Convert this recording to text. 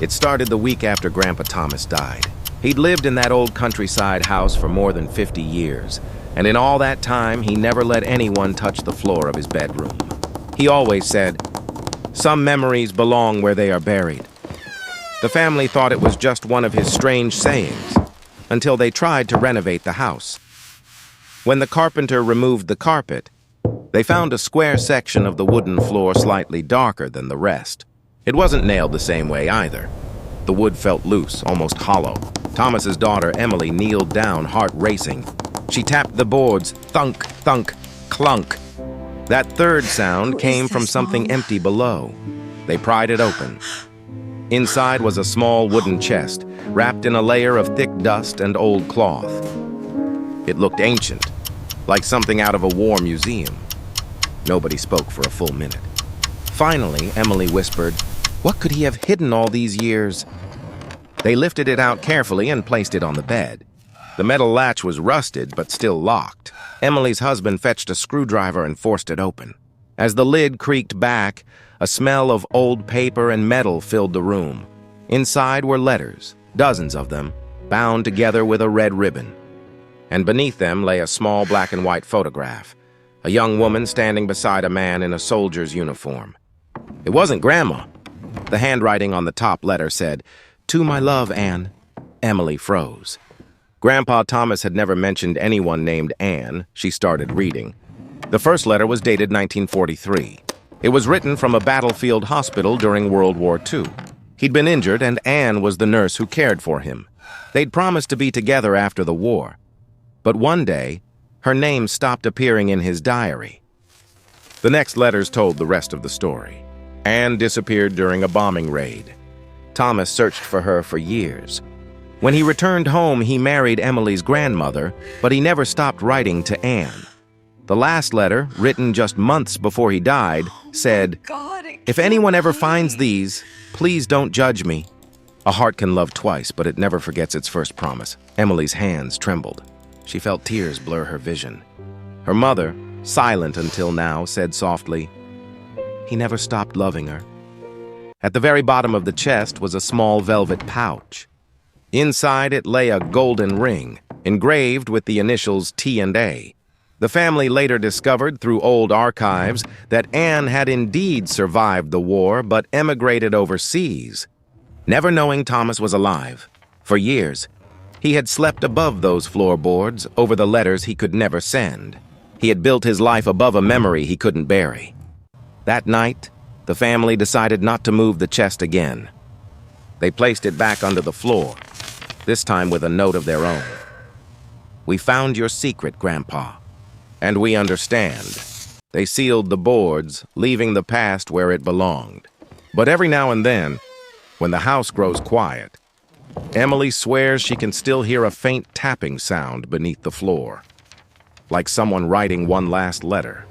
It started the week after Grandpa Thomas died. He'd lived in that old countryside house for more than 50 years, and in all that time, he never let anyone touch the floor of his bedroom. He always said, "Some memories belong where they are buried." The family thought it was just one of his strange sayings, until they tried to renovate the house. When the carpenter removed the carpet, they found a square section of the wooden floor slightly darker than the rest. It wasn't nailed the same way either. The wood felt loose, almost hollow. Thomas's daughter, Emily, kneeled down, heart racing. She tapped the boards, thunk, thunk, clunk. That third sound came from something empty below. They pried it open. Inside was a small wooden chest, wrapped in a layer of thick dust and old cloth. It looked ancient, like something out of a war museum. Nobody spoke for a full minute. Finally, Emily whispered, "What could he have hidden all these years?" They lifted it out carefully and placed it on the bed. The metal latch was rusted, but still locked. Emily's husband fetched a screwdriver and forced it open. As the lid creaked back, a smell of old paper and metal filled the room. Inside were letters, dozens of them, bound together with a red ribbon. And beneath them lay a small black and white photograph, a young woman standing beside a man in a soldier's uniform. It wasn't Grandma. The handwriting on the top letter said, "To my love, Anne." Emily froze. Grandpa Thomas had never mentioned anyone named Anne. She started reading. The first letter was dated 1943. It was written from a battlefield hospital during World War II. He'd been injured, and Anne was the nurse who cared for him. They'd promised to be together after the war. But one day, her name stopped appearing in his diary. The next letters told the rest of the story. Anne disappeared during a bombing raid. Thomas searched for her for years. When he returned home, he married Emily's grandmother, but he never stopped writing to Anne. The last letter, written just months before he died, said, "If anyone ever finds these, please don't judge me." A heart can love twice, but it never forgets its first promise. Emily's hands trembled. She felt tears blur her vision. Her mother, silent until now, said softly, "He never stopped loving her." At the very bottom of the chest was a small velvet pouch. Inside it lay a golden ring, engraved with the initials T&A. The family later discovered through old archives that Anne had indeed survived the war but emigrated overseas. Never knowing Thomas was alive, for years, he had slept above those floorboards over the letters he could never send. He had built his life above a memory he couldn't bury. That night, the family decided not to move the chest again. They placed it back under the floor, this time with a note of their own. "We found your secret, Grandpa, and we understand." They sealed the boards, leaving the past where it belonged. But every now and then, when the house grows quiet, Emily swears she can still hear a faint tapping sound beneath the floor, like someone writing one last letter.